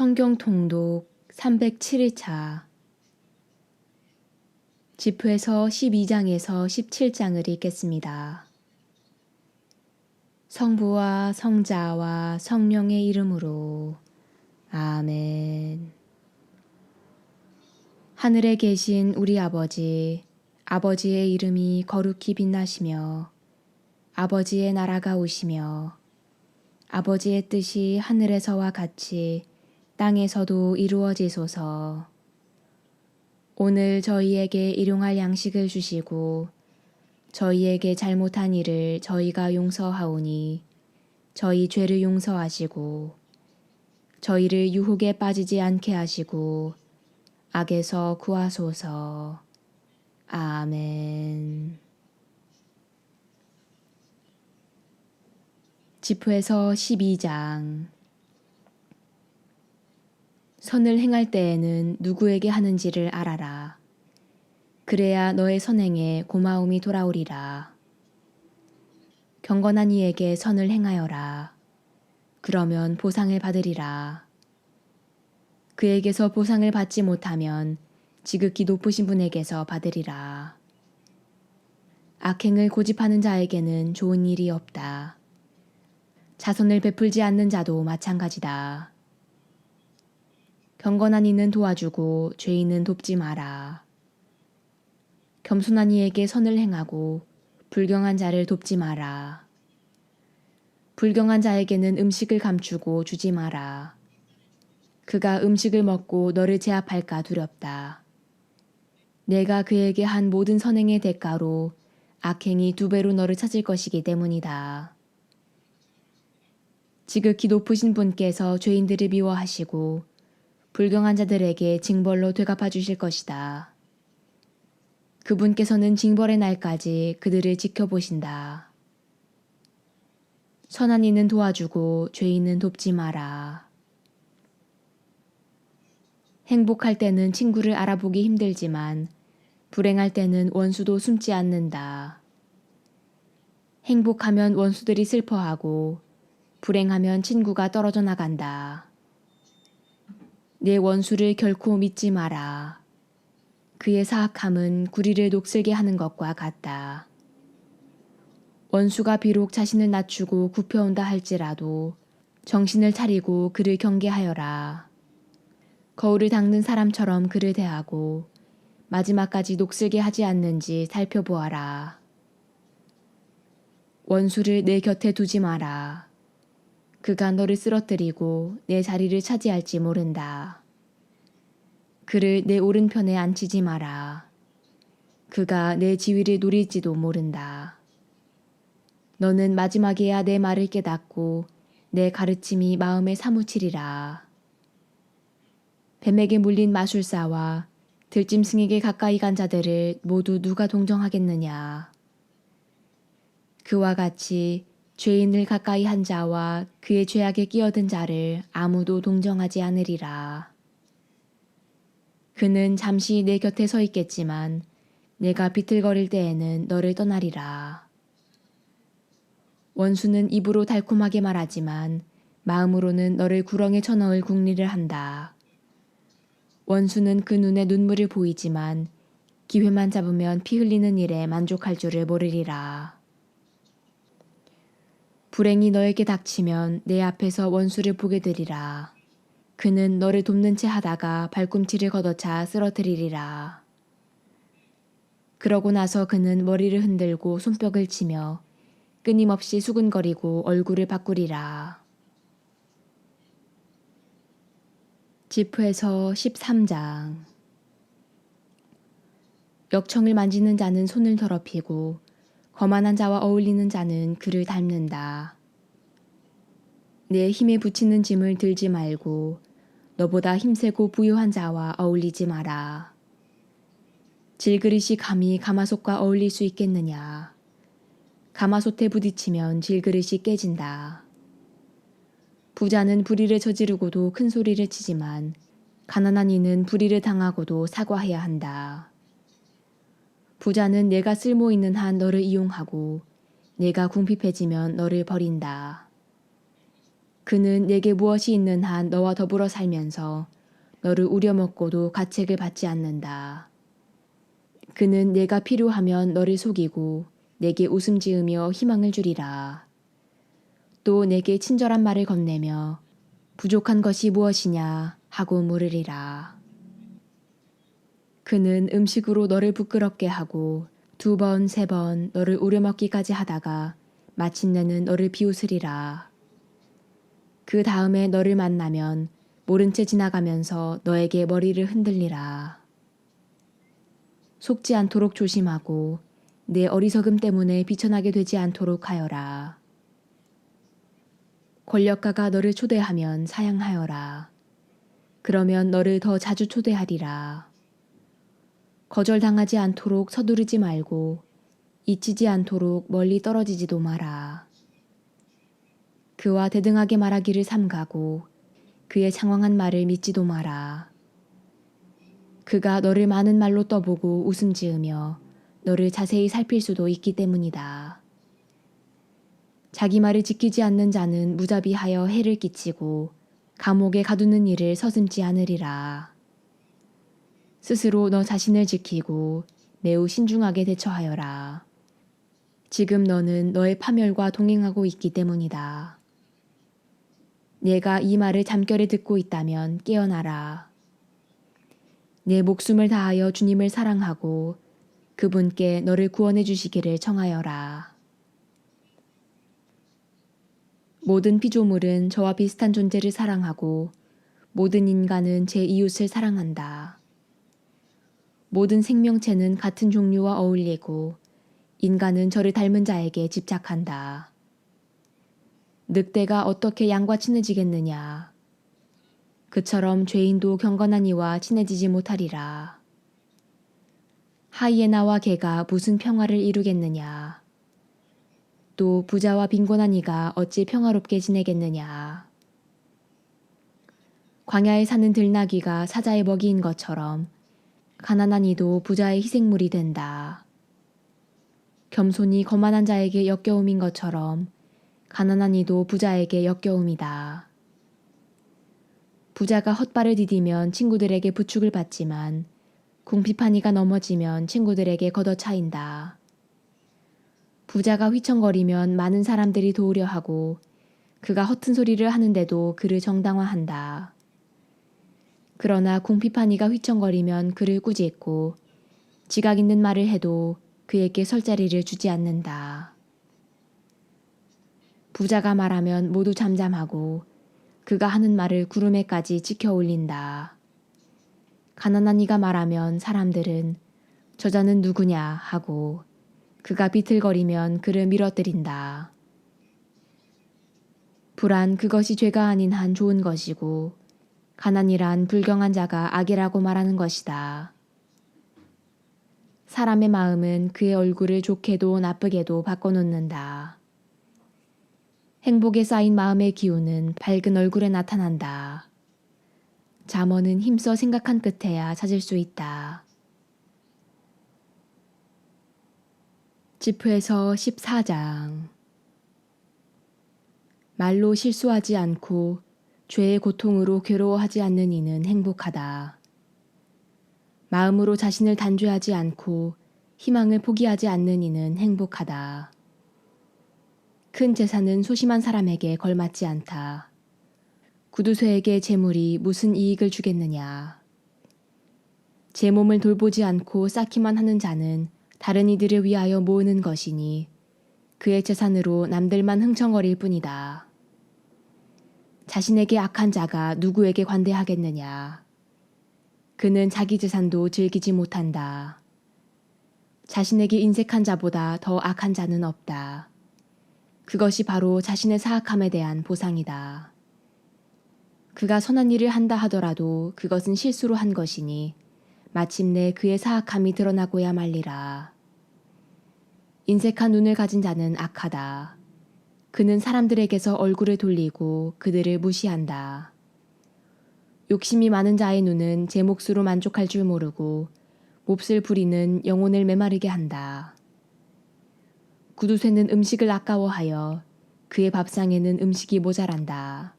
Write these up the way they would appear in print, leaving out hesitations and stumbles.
성경 통독 307일차 지프에서 12장에서 17장을 읽겠습니다. 성부와 성자와 성령의 이름으로 아멘. 하늘에 계신 우리 아버지, 아버지의 이름이 거룩히 빛나시며 아버지의 나라가 오시며 아버지의 뜻이 하늘에서와 같이 땅에서도 이루어지소서. 오늘 저희에게 일용할 양식을 주시고 저희에게 잘못한 일을 저희가 용서하오니 저희 죄를 용서하시고 저희를 유혹에 빠지지 않게 하시고 악에서 구하소서. 아멘. 지프에서 12장 선을 행할 때에는 누구에게 하는지를 알아라. 그래야 너의 선행에 고마움이 돌아오리라. 경건한 이에게 선을 행하여라. 그러면 보상을 받으리라. 그에게서 보상을 받지 못하면 지극히 높으신 분에게서 받으리라. 악행을 고집하는 자에게는 좋은 일이 없다. 자선을 베풀지 않는 자도 마찬가지다. 경건한 이는 도와주고 죄인은 돕지 마라. 겸손한 이에게 선을 행하고 불경한 자를 돕지 마라. 불경한 자에게는 음식을 감추고 주지 마라. 그가 음식을 먹고 너를 제압할까 두렵다. 내가 그에게 한 모든 선행의 대가로 악행이 2배로 너를 찾을 것이기 때문이다. 지극히 높으신 분께서 죄인들을 미워하시고 불경한 자들에게 징벌로 되갚아 주실 것이다. 그분께서는 징벌의 날까지 그들을 지켜보신다. 선한 이는 도와주고 죄인은 돕지 마라. 행복할 때는 친구를 알아보기 힘들지만 불행할 때는 원수도 숨지 않는다. 행복하면 원수들이 슬퍼하고 불행하면 친구가 떨어져 나간다. 내 원수를 결코 믿지 마라. 그의 사악함은 구리를 녹슬게 하는 것과 같다. 원수가 비록 자신을 낮추고 굽혀온다 할지라도 정신을 차리고 그를 경계하여라. 거울을 닦는 사람처럼 그를 대하고 마지막까지 녹슬게 하지 않는지 살펴보아라. 원수를 내 곁에 두지 마라. 그가 너를 쓰러뜨리고 내 자리를 차지할지 모른다. 그를 내 오른편에 앉히지 마라. 그가 내 지위를 노릴지도 모른다. 너는 마지막에야 내 말을 깨닫고 내 가르침이 마음에 사무치리라. 뱀에게 물린 마술사와 들짐승에게 가까이 간 자들을 모두 누가 동정하겠느냐. 그와 같이 죄인을 가까이 한 자와 그의 죄악에 끼어든 자를 아무도 동정하지 않으리라. 그는 잠시 내 곁에 서 있겠지만 내가 비틀거릴 때에는 너를 떠나리라. 원수는 입으로 달콤하게 말하지만 마음으로는 너를 구렁에 쳐넣을 궁리를 한다. 원수는 그 눈에 눈물을 보이지만 기회만 잡으면 피 흘리는 일에 만족할 줄을 모르리라. 불행이 너에게 닥치면 내 앞에서 원수를 보게 되리라. 그는 너를 돕는 채 하다가 발꿈치를 걷어차 쓰러뜨리리라. 그러고 나서 그는 머리를 흔들고 손뼉을 치며 끊임없이 수근거리고 얼굴을 바꾸리라. 지프에서 13장 역청을 만지는 자는 손을 더럽히고 거만한 자와 어울리는 자는 그를 닮는다. 내 힘에 부치는 짐을 들지 말고 너보다 힘세고 부유한 자와 어울리지 마라. 질그릇이 감히 가마솥과 어울릴 수 있겠느냐. 가마솥에 부딪히면 질그릇이 깨진다. 부자는 불의를 저지르고도 큰 소리를 치지만 가난한 이는 불의를 당하고도 사과해야 한다. 부자는 내가 쓸모 있는 한 너를 이용하고 내가 궁핍해지면 너를 버린다. 그는 내게 무엇이 있는 한 너와 더불어 살면서 너를 우려먹고도 가책을 받지 않는다. 그는 내가 필요하면 너를 속이고 내게 웃음 지으며 희망을 주리라. 또 내게 친절한 말을 건네며 부족한 것이 무엇이냐 하고 물으리라. 그는 음식으로 너를 부끄럽게 하고 2번, 3번 너를 우려먹기까지 하다가 마침내는 너를 비웃으리라. 그 다음에 너를 만나면 모른 채 지나가면서 너에게 머리를 흔들리라. 속지 않도록 조심하고 내 어리석음 때문에 비천하게 되지 않도록 하여라. 권력가가 너를 초대하면 사양하여라. 그러면 너를 더 자주 초대하리라. 거절당하지 않도록 서두르지 말고 잊히지 않도록 멀리 떨어지지도 마라. 그와 대등하게 말하기를 삼가고 그의 장황한 말을 믿지도 마라. 그가 너를 많은 말로 떠보고 웃음 지으며 너를 자세히 살필 수도 있기 때문이다. 자기 말을 지키지 않는 자는 무자비하여 해를 끼치고 감옥에 가두는 일을 서슴지 않으리라. 스스로 너 자신을 지키고 매우 신중하게 대처하여라. 지금 너는 너의 파멸과 동행하고 있기 때문이다. 내가 이 말을 잠결에 듣고 있다면 깨어나라. 내 목숨을 다하여 주님을 사랑하고 그분께 너를 구원해 주시기를 청하여라. 모든 피조물은 저와 비슷한 존재를 사랑하고 모든 인간은 제 이웃을 사랑한다. 모든 생명체는 같은 종류와 어울리고 인간은 저를 닮은 자에게 집착한다. 늑대가 어떻게 양과 친해지겠느냐. 그처럼 죄인도 경건한 이와 친해지지 못하리라. 하이에나와 개가 무슨 평화를 이루겠느냐. 또 부자와 빈곤한 이가 어찌 평화롭게 지내겠느냐. 광야에 사는 들나귀가 사자의 먹이인 것처럼 가난한 이도 부자의 희생물이 된다. 겸손이 거만한 자에게 역겨움인 것처럼 가난한 이도 부자에게 역겨움이다. 부자가 헛발을 디디면 친구들에게 부축을 받지만 궁핍한 이가 넘어지면 친구들에게 걷어차인다. 부자가 휘청거리면 많은 사람들이 도우려 하고 그가 허튼 소리를 하는데도 그를 정당화한다. 그러나 궁핍한 이가 휘청거리면 그를 꾸짖고 지각 있는 말을 해도 그에게 설 자리를 주지 않는다. 부자가 말하면 모두 잠잠하고 그가 하는 말을 구름에까지 지켜 올린다. 가난한 이가 말하면 사람들은 저자는 누구냐 하고 그가 비틀거리면 그를 밀어뜨린다. 불안 그것이 죄가 아닌 한 좋은 것이고 가난이란 불경한 자가 악이라고 말하는 것이다. 사람의 마음은 그의 얼굴을 좋게도 나쁘게도 바꿔놓는다. 행복에 쌓인 마음의 기운은 밝은 얼굴에 나타난다. 잠언은 힘써 생각한 끝에야 찾을 수 있다. 지프에서 14장. 말로 실수하지 않고 죄의 고통으로 괴로워하지 않는 이는 행복하다. 마음으로 자신을 단죄하지 않고 희망을 포기하지 않는 이는 행복하다. 큰 재산은 소심한 사람에게 걸맞지 않다. 구두쇠에게 재물이 무슨 이익을 주겠느냐. 제 몸을 돌보지 않고 쌓기만 하는 자는 다른 이들을 위하여 모으는 것이니 그의 재산으로 남들만 흥청거릴 뿐이다. 자신에게 악한 자가 누구에게 관대하겠느냐. 그는 자기 재산도 즐기지 못한다. 자신에게 인색한 자보다 더 악한 자는 없다. 그것이 바로 자신의 사악함에 대한 보상이다. 그가 선한 일을 한다 하더라도 그것은 실수로 한 것이니 마침내 그의 사악함이 드러나고야 말리라. 인색한 눈을 가진 자는 악하다. 그는 사람들에게서 얼굴을 돌리고 그들을 무시한다. 욕심이 많은 자의 눈은 제 몫으로 만족할 줄 모르고 몹쓸 불의는 영혼을 메마르게 한다. 구두쇠는 음식을 아까워하여 그의 밥상에는 음식이 모자란다.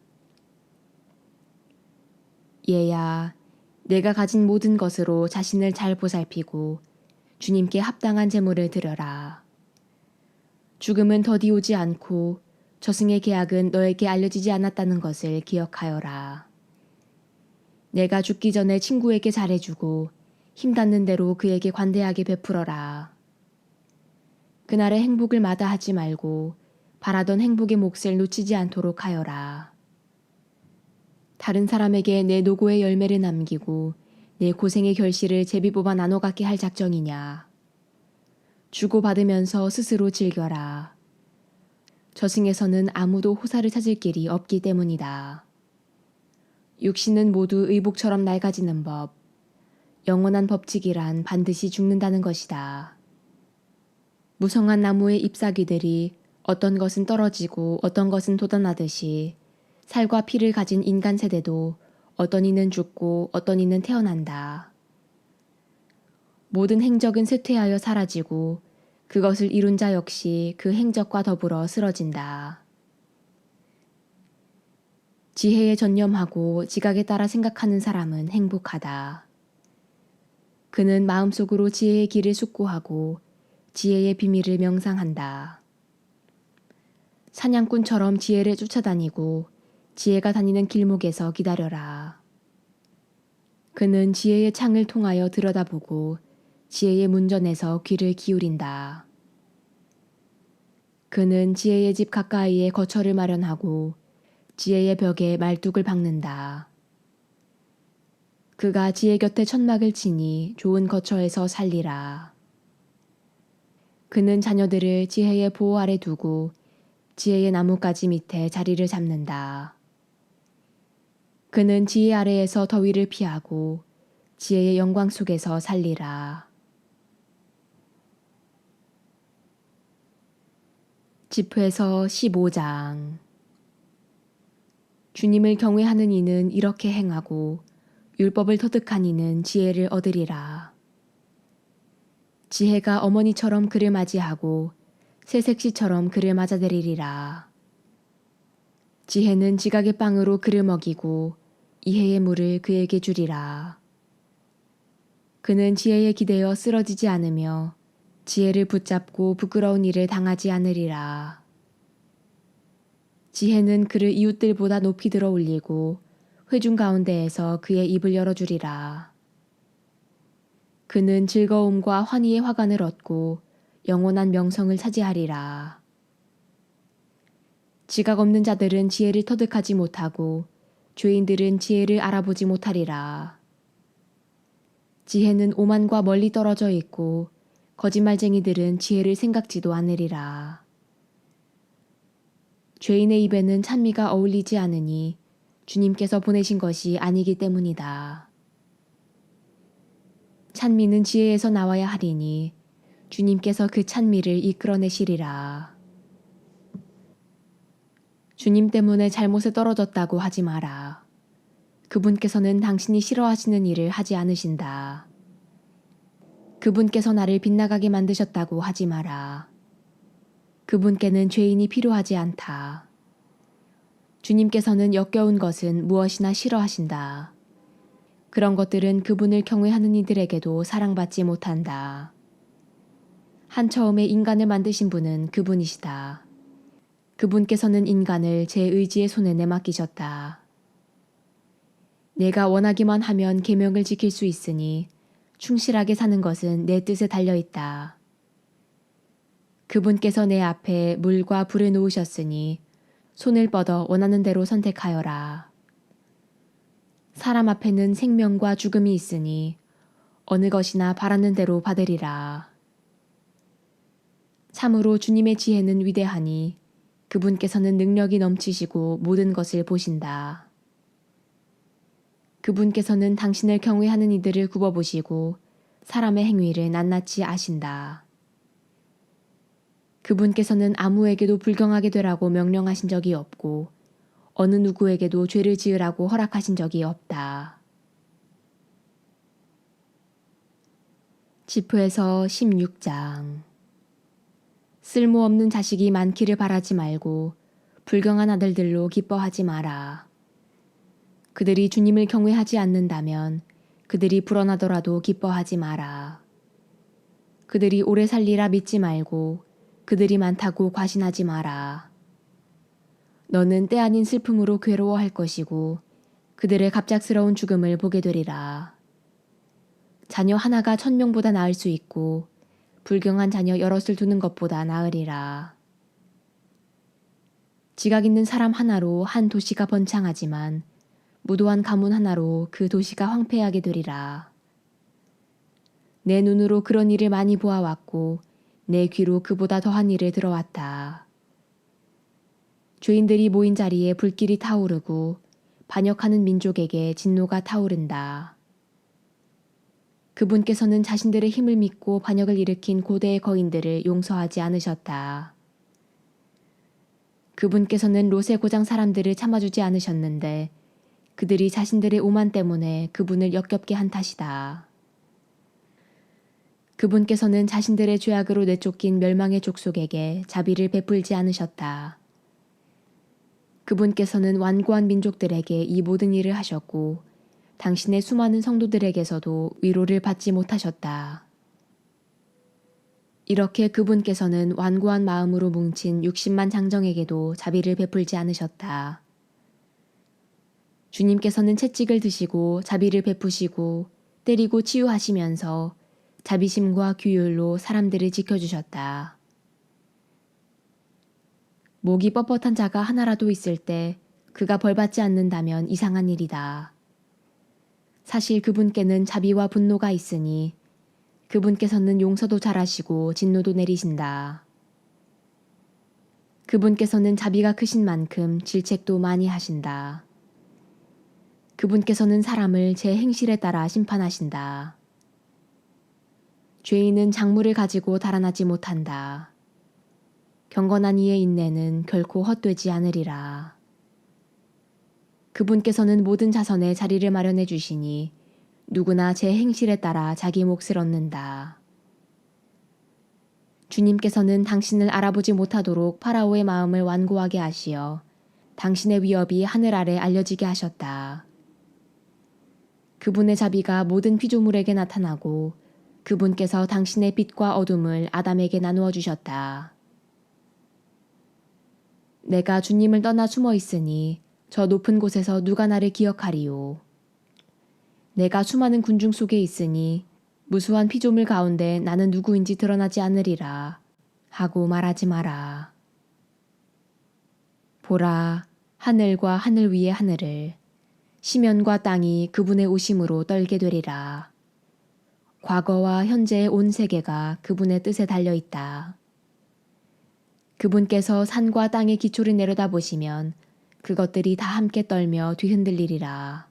얘야, 내가 가진 모든 것으로 자신을 잘 보살피고 주님께 합당한 제물을 드려라. 죽음은 더디 오지 않고 저승의 계약은 너에게 알려지지 않았다는 것을 기억하여라. 내가 죽기 전에 친구에게 잘해주고 힘 닿는 대로 그에게 관대하게 베풀어라. 그날의 행복을 마다하지 말고 바라던 행복의 몫을 놓치지 않도록 하여라. 다른 사람에게 내 노고의 열매를 남기고 내 고생의 결실을 제비 뽑아 나눠 갖게 할 작정이냐. 주고받으면서 스스로 즐겨라. 저승에서는 아무도 호사를 찾을 길이 없기 때문이다. 육신은 모두 의복처럼 낡아지는 법, 영원한 법칙이란 반드시 죽는다는 것이다. 무성한 나무의 잎사귀들이 어떤 것은 떨어지고 어떤 것은 돋아나듯이 살과 피를 가진 인간 세대도 어떤 이는 죽고 어떤 이는 태어난다. 모든 행적은 쇠퇴하여 사라지고 그것을 이룬 자 역시 그 행적과 더불어 쓰러진다. 지혜에 전념하고 지각에 따라 생각하는 사람은 행복하다. 그는 마음속으로 지혜의 길을 숙고하고 지혜의 비밀을 명상한다. 사냥꾼처럼 지혜를 쫓아다니고 지혜가 다니는 길목에서 기다려라. 그는 지혜의 창을 통하여 들여다보고 지혜의 문전에서 귀를 기울인다. 그는 지혜의 집 가까이에 거처를 마련하고 지혜의 벽에 말뚝을 박는다. 그가 지혜 곁에 천막을 치니 좋은 거처에서 살리라. 그는 자녀들을 지혜의 보호 아래 두고 지혜의 나뭇가지 밑에 자리를 잡는다. 그는 지혜 아래에서 더위를 피하고 지혜의 영광 속에서 살리라. 집회서 15장. 주님을 경외하는 이는 이렇게 행하고 율법을 터득한 이는 지혜를 얻으리라. 지혜가 어머니처럼 그를 맞이하고 새색시처럼 그를 맞아들이리라. 지혜는 지각의 빵으로 그를 먹이고 이해의 물을 그에게 주리라. 그는 지혜에 기대어 쓰러지지 않으며 지혜를 붙잡고 부끄러운 일을 당하지 않으리라. 지혜는 그를 이웃들보다 높이 들어 올리고 회중 가운데에서 그의 입을 열어주리라. 그는 즐거움과 환희의 화관을 얻고 영원한 명성을 차지하리라. 지각 없는 자들은 지혜를 터득하지 못하고 죄인들은 지혜를 알아보지 못하리라. 지혜는 오만과 멀리 떨어져 있고 거짓말쟁이들은 지혜를 생각지도 않으리라. 죄인의 입에는 찬미가 어울리지 않으니 주님께서 보내신 것이 아니기 때문이다. 찬미는 지혜에서 나와야 하리니 주님께서 그 찬미를 이끌어내시리라. 주님 때문에 잘못에 떨어졌다고 하지 마라. 그분께서는 당신이 싫어하시는 일을 하지 않으신다. 그분께서 나를 빗나가게 만드셨다고 하지 마라. 그분께는 죄인이 필요하지 않다. 주님께서는 역겨운 것은 무엇이나 싫어하신다. 그런 것들은 그분을 경외하는 이들에게도 사랑받지 못한다. 한처음에 인간을 만드신 분은 그분이시다. 그분께서는 인간을 제 의지의 손에 내맡기셨다. 내가 원하기만 하면 계명을 지킬 수 있으니 충실하게 사는 것은 내 뜻에 달려있다. 그분께서 내 앞에 물과 불을 놓으셨으니 손을 뻗어 원하는 대로 선택하여라. 사람 앞에는 생명과 죽음이 있으니 어느 것이나 바라는 대로 받으리라. 참으로 주님의 지혜는 위대하니 그분께서는 능력이 넘치시고 모든 것을 보신다. 그분께서는 당신을 경외하는 이들을 굽어보시고 사람의 행위를 낱낱이 아신다. 그분께서는 아무에게도 불경하게 되라고 명령하신 적이 없고 어느 누구에게도 죄를 지으라고 허락하신 적이 없다. 집회서 16장. 쓸모없는 자식이 많기를 바라지 말고 불경한 아들들로 기뻐하지 마라. 그들이 주님을 경외하지 않는다면 그들이 불어나더라도 기뻐하지 마라. 그들이 오래 살리라 믿지 말고 그들이 많다고 과신하지 마라. 너는 때 아닌 슬픔으로 괴로워할 것이고 그들의 갑작스러운 죽음을 보게 되리라. 자녀 하나가 1000명보다 나을 수 있고 불경한 자녀 여럿을 두는 것보다 나으리라. 지각 있는 사람 하나로 한 도시가 번창하지만 무도한 가문 하나로 그 도시가 황폐하게 되리라. 내 눈으로 그런 일을 많이 보아왔고 내 귀로 그보다 더한 일을 들어왔다. 죄인들이 모인 자리에 불길이 타오르고 반역하는 민족에게 진노가 타오른다. 그분께서는 자신들의 힘을 믿고 반역을 일으킨 고대의 거인들을 용서하지 않으셨다. 그분께서는 롯의 고장 사람들을 참아주지 않으셨는데 그들이 자신들의 오만 때문에 그분을 역겹게 한 탓이다. 그분께서는 자신들의 죄악으로 내쫓긴 멸망의 족속에게 자비를 베풀지 않으셨다. 그분께서는 완고한 민족들에게 이 모든 일을 하셨고 당신의 수많은 성도들에게서도 위로를 받지 못하셨다. 이렇게 그분께서는 완고한 마음으로 뭉친 60만 장정에게도 자비를 베풀지 않으셨다. 주님께서는 채찍을 드시고 자비를 베푸시고 때리고 치유하시면서 자비심과 규율로 사람들을 지켜주셨다. 목이 뻣뻣한 자가 하나라도 있을 때 그가 벌받지 않는다면 이상한 일이다. 사실 그분께는 자비와 분노가 있으니 그분께서는 용서도 잘하시고 진노도 내리신다. 그분께서는 자비가 크신 만큼 질책도 많이 하신다. 그분께서는 사람을 제 행실에 따라 심판하신다. 죄인은 작물을 가지고 달아나지 못한다. 경건한 이의 인내는 결코 헛되지 않으리라. 그분께서는 모든 자선에 자리를 마련해 주시니 누구나 제 행실에 따라 자기 몫을 얻는다. 주님께서는 당신을 알아보지 못하도록 파라오의 마음을 완고하게 하시어 당신의 위협이 하늘 아래 알려지게 하셨다. 그분의 자비가 모든 피조물에게 나타나고 그분께서 당신의 빛과 어둠을 아담에게 나누어 주셨다. 내가 주님을 떠나 숨어 있으니 저 높은 곳에서 누가 나를 기억하리요. 내가 수많은 군중 속에 있으니 무수한 피조물 가운데 나는 누구인지 드러나지 않으리라 하고 말하지 마라. 보라, 하늘과 하늘 위의 하늘을 시면과 땅이 그분의 오심으로 떨게 되리라. 과거와 현재의 온 세계가 그분의 뜻에 달려있다. 그분께서 산과 땅의 기초를 내려다보시면 그것들이 다 함께 떨며 뒤흔들리리라.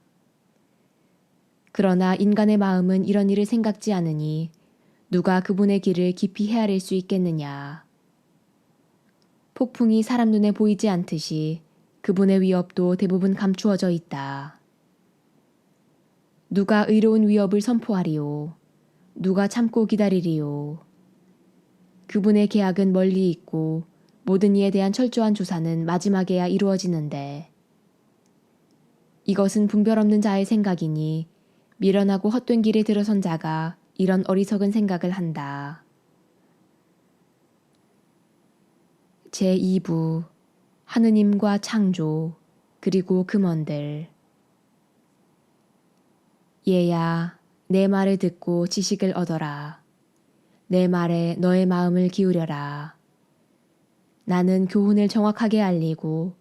그러나 인간의 마음은 이런 일을 생각지 않으니 누가 그분의 길을 깊이 헤아릴 수 있겠느냐. 폭풍이 사람 눈에 보이지 않듯이 그분의 위협도 대부분 감추어져 있다. 누가 의로운 위협을 선포하리요. 누가 참고 기다리리요. 그분의 계약은 멀리 있고 모든 이에 대한 철저한 조사는 마지막에야 이루어지는데 이것은 분별 없는 자의 생각이니 미련하고 헛된 길에 들어선 자가 이런 어리석은 생각을 한다. 제2부 하느님과 창조 그리고 금원들. 얘야, 내 말을 듣고 지식을 얻어라. 내 말에 너의 마음을 기울여라. 나는 교훈을 정확하게 알리고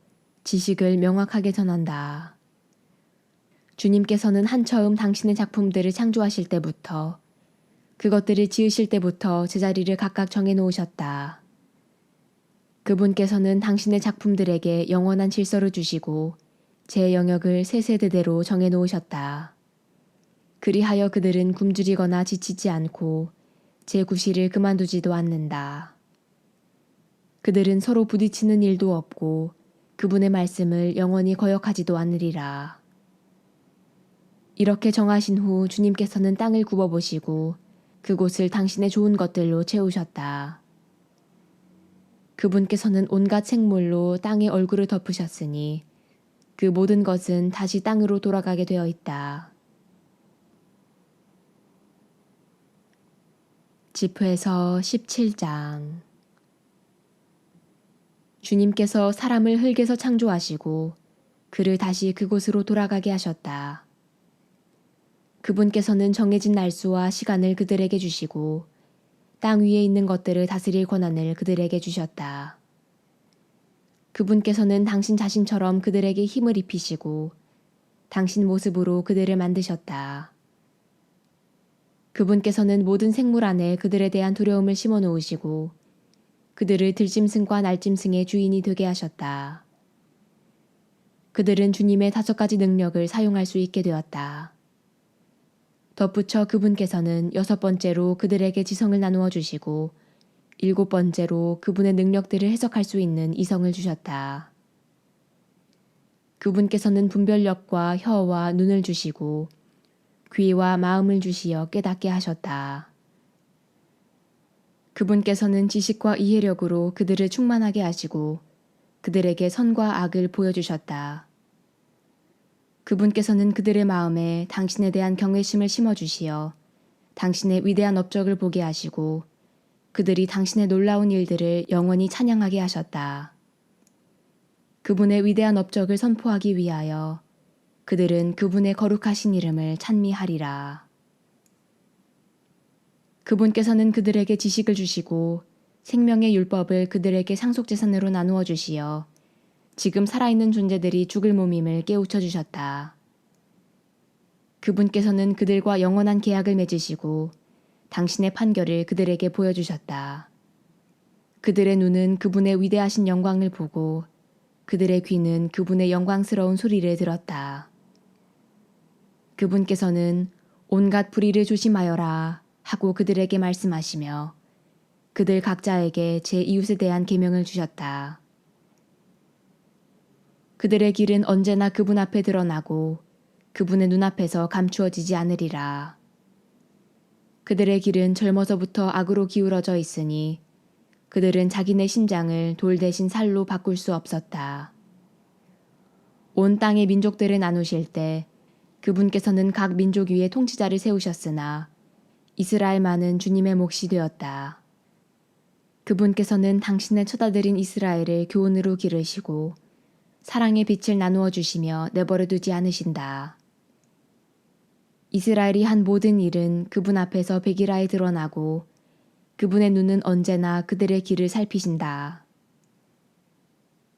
지식을 명확하게 전한다. 주님께서는 한처음 당신의 작품들을 창조하실 때부터 그것들을 지으실 때부터 제자리를 각각 정해 놓으셨다. 그분께서는 당신의 작품들에게 영원한 질서를 주시고 제 영역을 세세대대로 정해 놓으셨다. 그리하여 그들은 굶주리거나 지치지 않고 제 구실을 그만두지도 않는다. 그들은 서로 부딪히는 일도 없고 그분의 말씀을 영원히 거역하지도 않으리라. 이렇게 정하신 후 주님께서는 땅을 굽어보시고 그곳을 당신의 좋은 것들로 채우셨다. 그분께서는 온갖 생물로 땅의 얼굴을 덮으셨으니 그 모든 것은 다시 땅으로 돌아가게 되어 있다. 지프에서 17장. 주님께서 사람을 흙에서 창조하시고 그를 다시 그곳으로 돌아가게 하셨다. 그분께서는 정해진 날수와 시간을 그들에게 주시고 땅 위에 있는 것들을 다스릴 권한을 그들에게 주셨다. 그분께서는 당신 자신처럼 그들에게 힘을 입히시고 당신 모습으로 그들을 만드셨다. 그분께서는 모든 생물 안에 그들에 대한 두려움을 심어 놓으시고 그들을 들짐승과 날짐승의 주인이 되게 하셨다. 그들은 주님의 5가지 능력을 사용할 수 있게 되었다. 덧붙여 그분께서는 6번째로 그들에게 지성을 나누어 주시고 7번째로 그분의 능력들을 해석할 수 있는 이성을 주셨다. 그분께서는 분별력과 혀와 눈을 주시고 귀와 마음을 주시어 깨닫게 하셨다. 그분께서는 지식과 이해력으로 그들을 충만하게 하시고 그들에게 선과 악을 보여주셨다. 그분께서는 그들의 마음에 당신에 대한 경외심을 심어주시어 당신의 위대한 업적을 보게 하시고 그들이 당신의 놀라운 일들을 영원히 찬양하게 하셨다. 그분의 위대한 업적을 선포하기 위하여 그들은 그분의 거룩하신 이름을 찬미하리라. 그분께서는 그들에게 지식을 주시고 생명의 율법을 그들에게 상속재산으로 나누어 주시어 지금 살아있는 존재들이 죽을 몸임을 깨우쳐 주셨다. 그분께서는 그들과 영원한 계약을 맺으시고 당신의 판결을 그들에게 보여주셨다. 그들의 눈은 그분의 위대하신 영광을 보고 그들의 귀는 그분의 영광스러운 소리를 들었다. 그분께서는 온갖 불의를 조심하여라 하고 그들에게 말씀하시며 그들 각자에게 제 이웃에 대한 계명을 주셨다. 그들의 길은 언제나 그분 앞에 드러나고 그분의 눈앞에서 감추어지지 않으리라. 그들의 길은 젊어서부터 악으로 기울어져 있으니 그들은 자기네 심장을 돌 대신 살로 바꿀 수 없었다. 온 땅의 민족들을 나누실 때 그분께서는 각 민족 위에 통치자를 세우셨으나 이스라엘만은 주님의 몫이 되었다. 그분께서는 당신의 쳐다들인 이스라엘을 교훈으로 기르시고 사랑의 빛을 나누어 주시며 내버려 두지 않으신다. 이스라엘이 한 모든 일은 그분 앞에서 백일하에 드러나고 그분의 눈은 언제나 그들의 길을 살피신다.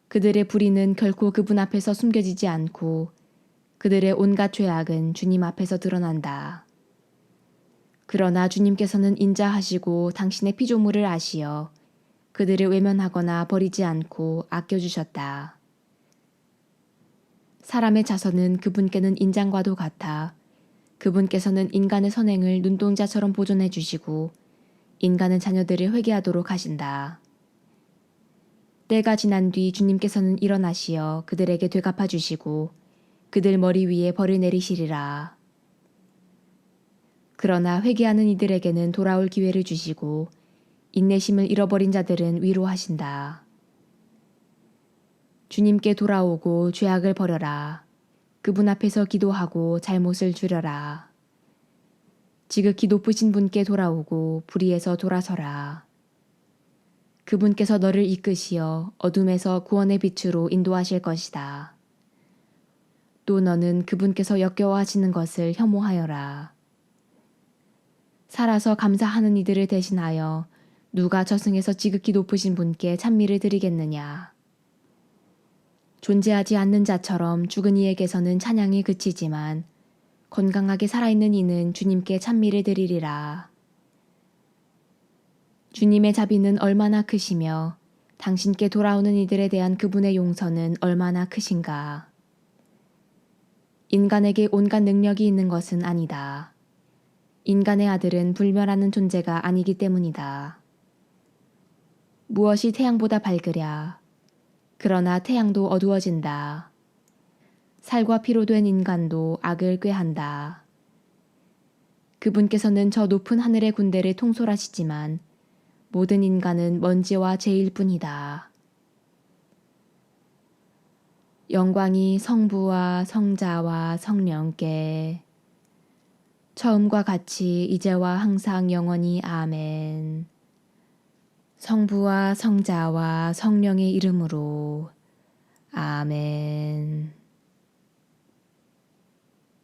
그들의 불의는 결코 그분 앞에서 숨겨지지 않고 그들의 온갖 죄악은 주님 앞에서 드러난다. 그러나 주님께서는 인자하시고 당신의 피조물을 아시어 그들을 외면하거나 버리지 않고 아껴주셨다. 사람의 자선은 그분께는 인장과도 같아 그분께서는 인간의 선행을 눈동자처럼 보존해 주시고 인간은 자녀들을 회개하도록 하신다. 때가 지난 뒤 주님께서는 일어나시어 그들에게 되갚아 주시고 그들 머리 위에 벌을 내리시리라. 그러나 회개하는 이들에게는 돌아올 기회를 주시고 인내심을 잃어버린 자들은 위로하신다. 주님께 돌아오고 죄악을 버려라. 그분 앞에서 기도하고 잘못을 줄여라. 지극히 높으신 분께 돌아오고 불의에서 돌아서라. 그분께서 너를 이끄시어 어둠에서 구원의 빛으로 인도하실 것이다. 또 너는 그분께서 역겨워하시는 것을 혐오하여라. 살아서 감사하는 이들을 대신하여 누가 저승에서 지극히 높으신 분께 찬미를 드리겠느냐. 존재하지 않는 자처럼 죽은 이에게서는 찬양이 그치지만 건강하게 살아있는 이는 주님께 찬미를 드리리라. 주님의 자비는 얼마나 크시며 당신께 돌아오는 이들에 대한 그분의 용서는 얼마나 크신가. 인간에게 온갖 능력이 있는 것은 아니다. 인간의 아들은 불멸하는 존재가 아니기 때문이다. 무엇이 태양보다 밝으랴. 그러나 태양도 어두워진다. 살과 피로 된 인간도 악을 꾀한다. 그분께서는 저 높은 하늘의 군대를 통솔하시지만 모든 인간은 먼지와 재일 뿐이다. 영광이 성부와 성자와 성령께 처음과 같이 이제와 항상 영원히 아멘. 성부와 성자와 성령의 이름으로 아멘.